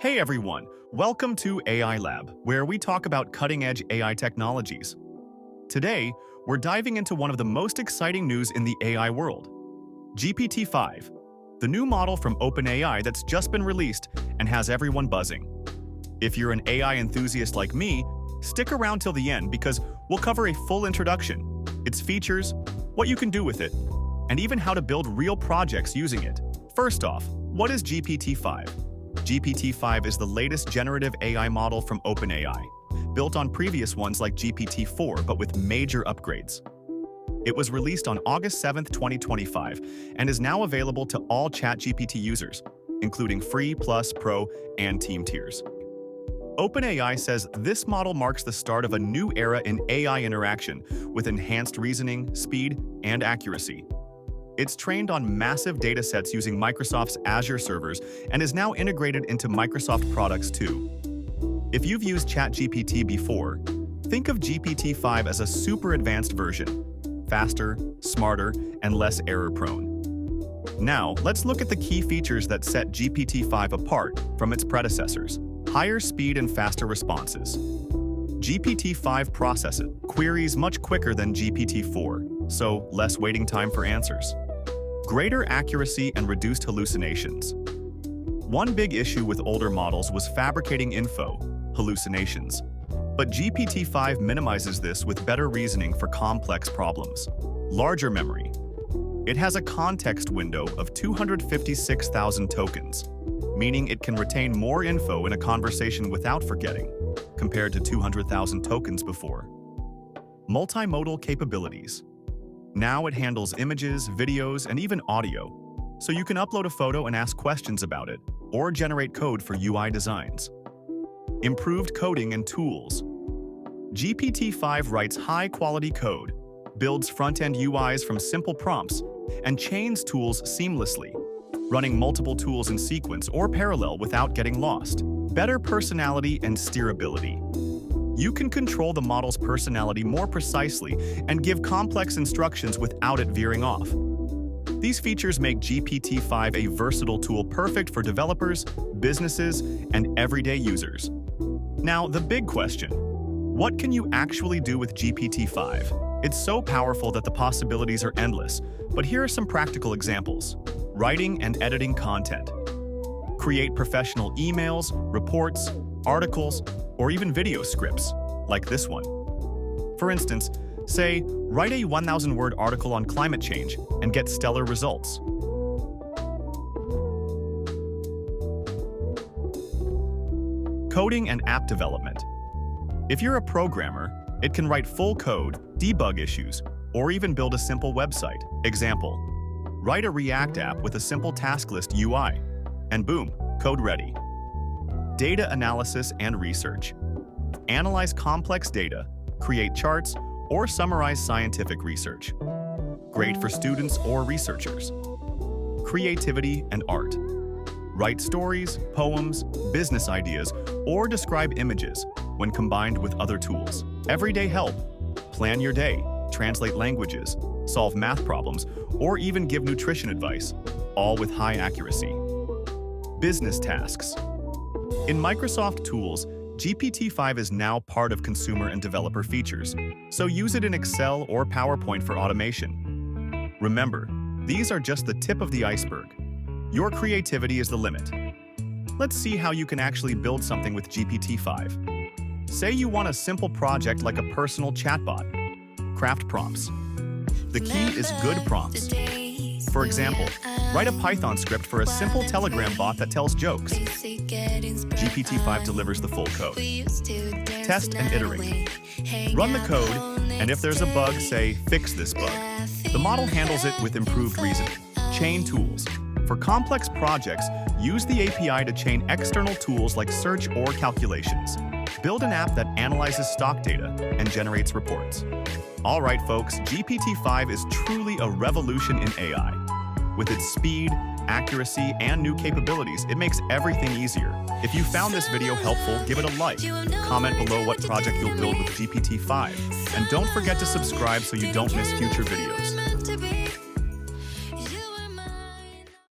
Hey everyone, welcome to AIlab, where we talk about cutting-edge AI technologies. Today, we're diving into one of the most exciting news in the AI world, GPT-5, the new model from OpenAI that's just been released and has everyone buzzing. If you're an AI enthusiast like me, stick around till the end because we'll cover a full introduction, its features, what you can do with it, and even how to build real projects using it. First off, what is GPT-5? GPT-5 is the latest generative AI model from OpenAI, built on previous ones like GPT-4 but with major upgrades. It was released on August 7, 2025, and is now available to all ChatGPT users, including Free, Plus, Pro, and Team tiers. OpenAI says this model marks the start of a new era in AI interaction with enhanced reasoning, speed, and accuracy. It's trained on massive datasets using Microsoft's Azure servers and is now integrated into Microsoft products too. If you've used ChatGPT before, think of GPT-5 as a super advanced version, faster, smarter, and less error-prone. Now, let's look at the key features that set GPT-5 apart from its predecessors. Higher speed and faster responses. GPT-5 processes queries much quicker than GPT-4, so less waiting time for answers. Greater accuracy and reduced hallucinations. One big issue with older models was fabricating info, hallucinations. But GPT-5 minimizes this with better reasoning for complex problems. Larger memory. It has a context window of 256,000 tokens, meaning it can retain more info in a conversation without forgetting, compared to 200,000 tokens before. Multimodal capabilities. Now it handles images, videos, and even audio, so you can upload a photo and ask questions about it, or generate code for UI designs. Improved coding and tools. GPT-5 writes high-quality code, builds front-end UIs from simple prompts, and chains tools seamlessly, running multiple tools in sequence or parallel without getting lost. Better personality and steerability. You can control the model's personality more precisely and give complex instructions without it veering off. These features make GPT-5 a versatile tool perfect for developers, businesses, and everyday users. Now, the big question: what can you actually do with GPT-5? It's so powerful that the possibilities are endless, but here are some practical examples. Writing and editing content. Create professional emails, reports, articles, or even video scripts, like this one. For instance, say, write a 1,000-word article on climate change and get stellar results. Coding and app development. If you're a programmer, it can write full code, debug issues, or even build a simple website. Example: write a React app with a simple task list UI, and boom, code ready. Data analysis and research. Analyze complex data, create charts, or summarize scientific research. Great for students or researchers. Creativity and art. Write stories, poems, business ideas, or describe images when combined with other tools. Everyday help. Plan your day, translate languages, solve math problems, or even give nutrition advice, all with high accuracy. Business tasks. In Microsoft tools, GPT-5 is now part of consumer and developer features, so use it in Excel or PowerPoint for automation. Remember, these are just the tip of the iceberg. Your creativity is the limit. Let's see how you can actually build something with GPT-5. Say you want a simple project like a personal chatbot. Craft prompts. The key is good prompts. For example, write a Python script for a simple Telegram bot that tells jokes. GPT-5 delivers the full code. Test and iterate. Run the code, and if there's a bug, say, fix this bug. The model handles it with improved reasoning. Chain tools. For complex projects, use the API to chain external tools like search or calculations. Build an app that analyzes stock data and generates reports. All right, folks, GPT-5 is truly a revolution in AI. With its speed, accuracy, and new capabilities, it makes everything easier. If you found this video helpful, give it a like. Comment below what project you'll build with GPT-5. And don't forget to subscribe so you don't miss future videos.